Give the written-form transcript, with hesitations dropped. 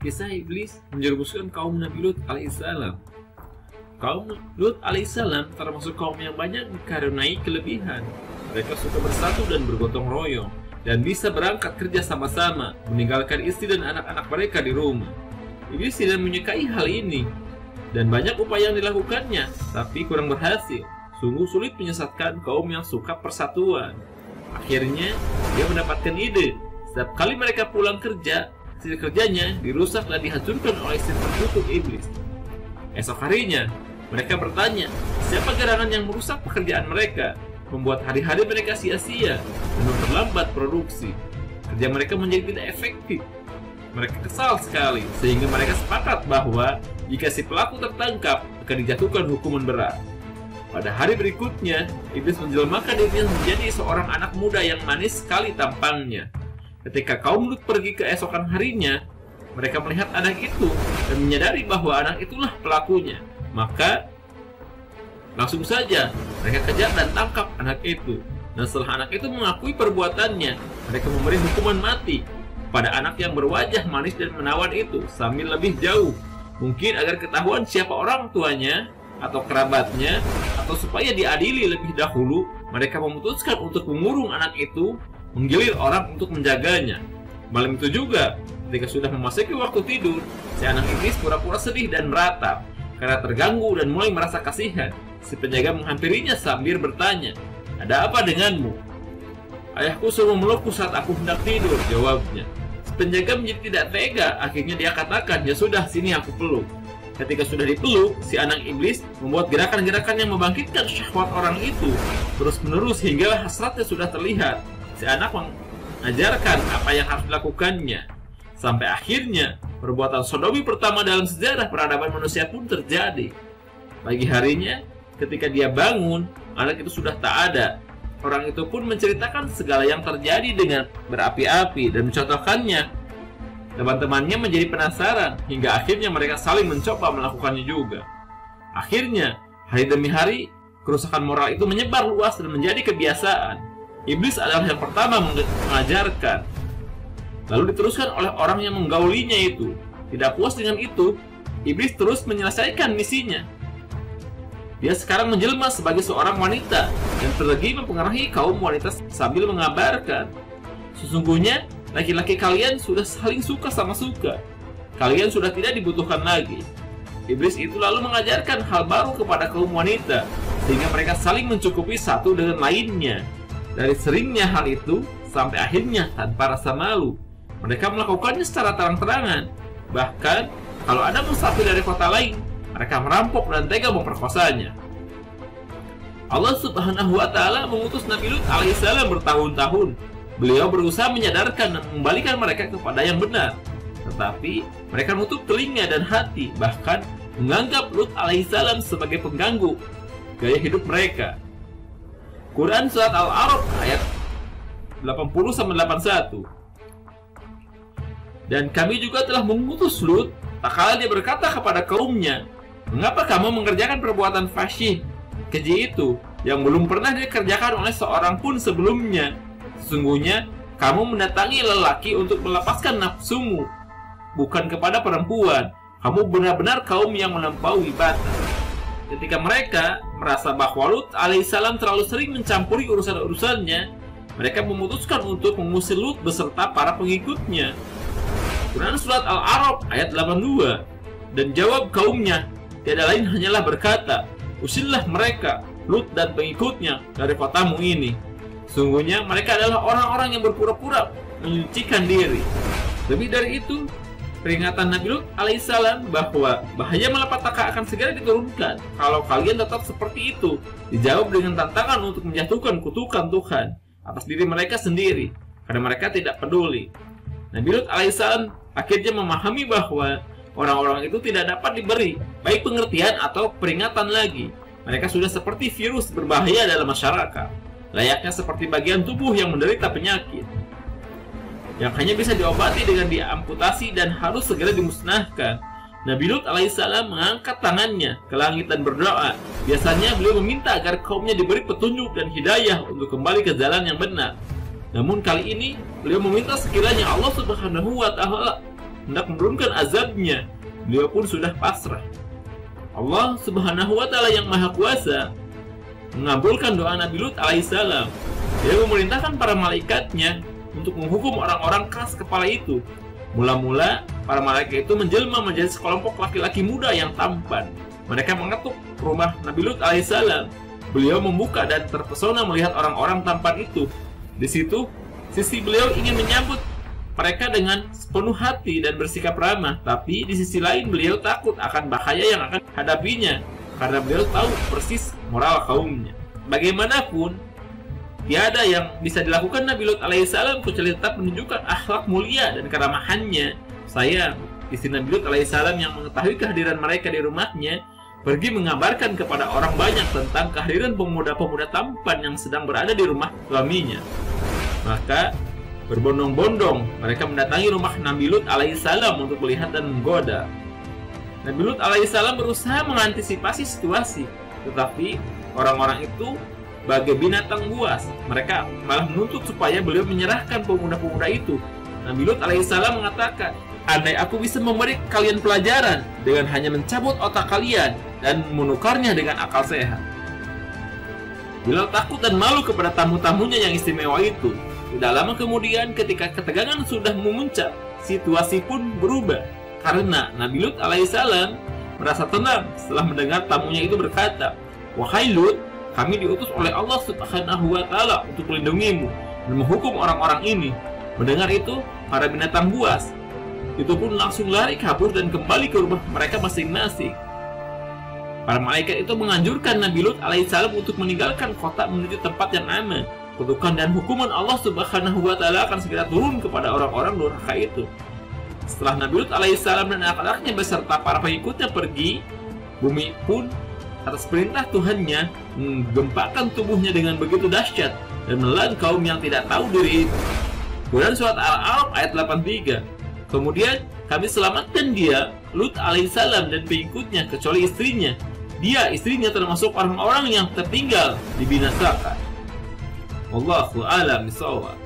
Kisah iblis menjerumuskan kaum Nabi Lut alaihissalam. Kaum Lut alaihissalam termasuk kaum yang banyak dikaruniai kelebihan. Mereka suka bersatu dan bergotong royong, dan bisa berangkat kerja sama-sama, meninggalkan istri dan anak-anak mereka di rumah. Iblis tidak menyukai hal ini, dan banyak upaya yang dilakukannya, tapi kurang berhasil. Sungguh sulit menyesatkan kaum yang suka persatuan. Akhirnya, dia mendapatkan ide. Setiap kali mereka pulang kerja, hasil kerjanya dirusak dan dihancurkan oleh si terkutuk iblis. Esok harinya, mereka bertanya, siapa gerangan yang merusak pekerjaan mereka, membuat hari-hari mereka sia-sia dan memperlambat produksi. Kerja mereka menjadi tidak efektif. Mereka kesal sekali, sehingga mereka sepakat bahwa jika si pelaku tertangkap, akan dijatuhkan hukuman berat. Pada hari berikutnya, iblis menjelmakan dirinya menjadi seorang anak muda yang manis sekali tampangnya. Ketika kaum Lut pergi keesokan harinya, mereka melihat anak itu dan menyadari bahwa anak itulah pelakunya. Maka langsung saja mereka kejar dan tangkap anak itu. Dan setelah anak itu mengakui perbuatannya, mereka memberi hukuman mati pada anak yang berwajah manis dan menawan itu sambil lebih jauh. Mungkin agar ketahuan siapa orang tuanya atau kerabatnya, atau supaya diadili lebih dahulu, mereka memutuskan untuk mengurung anak itu, menggilir orang untuk menjaganya. Malam itu juga, ketika sudah memasuki waktu tidur, si anak iblis pura-pura sedih dan meratap karena terganggu dan mulai merasa kasihan. Si penjaga menghampirinya sambil bertanya, "Ada apa denganmu?" "Ayahku suruh memelukku saat aku hendak tidur," jawabnya. Si penjaga menjadi tidak tega. Akhirnya dia katakan, "Ya sudah, sini aku peluk." Ketika sudah dipeluk, si anak iblis membuat gerakan-gerakan yang membangkitkan syahwat orang itu terus-menerus hingga hasratnya sudah terlihat. Si anak mengajarkan apa yang harus dilakukannya. Sampai akhirnya, perbuatan sodomi pertama dalam sejarah peradaban manusia pun terjadi. Pagi harinya, ketika dia bangun, anak itu sudah tak ada. Orang itu pun menceritakan segala yang terjadi dengan berapi-api dan mencontohkannya. Teman-temannya menjadi penasaran, hingga akhirnya mereka saling mencoba melakukannya juga. Akhirnya, hari demi hari, kerusakan moral itu menyebar luas dan menjadi kebiasaan. Iblis adalah yang pertama mengajarkan, lalu diteruskan oleh orang yang menggaulinya itu. Tidak puas dengan itu, iblis terus menyelesaikan misinya. Dia sekarang menjelma sebagai seorang wanita dan pergi mempengaruhi kaum wanita sambil mengabarkan, "Sesungguhnya laki-laki kalian sudah saling suka sama suka. Kalian sudah tidak dibutuhkan lagi." Iblis itu lalu mengajarkan hal baru kepada kaum wanita, sehingga mereka saling mencukupi satu dengan lainnya. Dari seringnya hal itu, sampai akhirnya tanpa rasa malu, mereka melakukannya secara terang-terangan. Bahkan, kalau ada musafir dari kota lain, mereka merampok dan tega memperkosanya. Allah Subhanahu wa Ta'ala mengutus Nabi Lut alaihissalam bertahun-tahun. Beliau berusaha menyadarkan dan mengembalikan mereka kepada yang benar. Tetapi, mereka menutup telinga dan hati, bahkan menganggap Lut alaihissalam sebagai pengganggu gaya hidup mereka. Quran Surat Al-A'raf ayat 80-81. Dan kami juga telah mengutus Lut, tak kala dia berkata kepada kaumnya, "Mengapa kamu mengerjakan perbuatan fasyih, keji itu, yang belum pernah dikerjakan oleh seorang pun sebelumnya? Sesungguhnya, kamu mendatangi lelaki untuk melepaskan nafsumu, bukan kepada perempuan. Kamu benar-benar kaum yang melampaui batas." Ketika mereka merasa bahwa Lut alaihissalam terlalu sering mencampuri urusan-urusannya, mereka memutuskan untuk mengusir Lut beserta para pengikutnya. Quran Surat Al-A'raf ayat 82. Dan jawab kaumnya, tiada lain hanyalah berkata, "Usirlah mereka, Lut dan pengikutnya, dari kotamu ini. Sungguhnya mereka adalah orang-orang yang berpura-pura menyucikan diri." Lebih dari itu, peringatan Nabi Lut alaihissalam bahwa bahaya malapetaka akan segera diturunkan kalau kalian tetap seperti itu dijawab dengan tantangan untuk menjatuhkan kutukan Tuhan atas diri mereka sendiri karena mereka tidak peduli. Nabi Lut alaihissalam akhirnya memahami bahwa orang-orang itu tidak dapat diberi baik pengertian atau peringatan lagi. Mereka sudah seperti virus berbahaya dalam masyarakat, layaknya seperti bagian tubuh yang menderita penyakit yang hanya bisa diobati dengan diamputasi dan harus segera dimusnahkan. Nabi Lut alaihissalam mengangkat tangannya ke langit dan berdoa. Biasanya beliau meminta agar kaumnya diberi petunjuk dan hidayah untuk kembali ke jalan yang benar. Namun kali ini beliau meminta sekiranya Allah Subhanahu wa Ta'ala hendak menurunkan azabnya. Beliau pun sudah pasrah. Allah Subhanahu wa Ta'ala yang Maha Kuasa mengabulkan doa Nabi Lut alaihissalam. Dia memerintahkan para malaikatnya untuk menghukum orang-orang keras kepala itu. Mula-mula, para malaikat itu menjelma menjadi sekelompok laki-laki muda yang tampan. Mereka mengetuk rumah Nabi Lut alaihissalam. Beliau membuka dan terpesona melihat orang-orang tampan itu. Di situ, sisi beliau ingin menyambut mereka dengan sepenuh hati dan bersikap ramah. Tapi di sisi lain beliau takut akan bahaya yang akan hadapinya, karena beliau tahu persis moral kaumnya. Bagaimanapun, tiada yang bisa dilakukan Nabi Lut alaihissalam kecuali tetap menunjukkan akhlak mulia dan keramahannya. Sayang, istri Nabi Lut alaihissalam yang mengetahui kehadiran mereka di rumahnya pergi mengabarkan kepada orang banyak tentang kehadiran pemuda-pemuda tampan yang sedang berada di rumah suaminya. Maka berbondong-bondong mereka mendatangi rumah Nabi Lut alaihissalam untuk melihat dan menggoda. Nabi Lut alaihissalam berusaha mengantisipasi situasi, tetapi orang-orang itu bagai binatang buas. Mereka malah menuntut supaya beliau menyerahkan pemuda-pemuda itu. Nabi Lut alaihissalam mengatakan, andai aku bisa memberi kalian pelajaran dengan hanya mencabut otak kalian dan menukarnya dengan akal sehat. Beliau takut dan malu kepada tamu-tamunya yang istimewa itu. Tidak lama kemudian, ketika ketegangan sudah memuncak, situasi pun berubah. Karena Nabi Lut alaihissalam merasa tenang setelah mendengar tamunya itu berkata, "Wahai Lut, kami diutus oleh Allah Subhanahu wa Ta'ala untuk melindungimu dan menghukum orang-orang ini." Mendengar itu, para binatang buas itu pun langsung lari kabur dan kembali ke rumah mereka masing-masing. Para malaikat itu menganjurkan Nabi Lut alaihissalam untuk meninggalkan kota menuju tempat yang aman. Kutukan dan hukuman Allah Subhanahu wa Ta'ala akan segera turun kepada orang-orang durhaka itu. Setelah Nabi Lut alaihissalam dan anak-anaknya beserta para pengikutnya pergi, bumi pun atas perintah Tuhannya menggempakan tubuhnya dengan begitu dahsyat dan menelan kaum yang tidak tahu diri itu. Quran surat Al-A'raf ayat 83. Kemudian kami selamatkan dia, Lut alaihissalam dan pengikutnya kecuali istrinya. Dia, istrinya termasuk orang-orang yang tertinggal dibinasakan. Wallahu a'lam bishawab.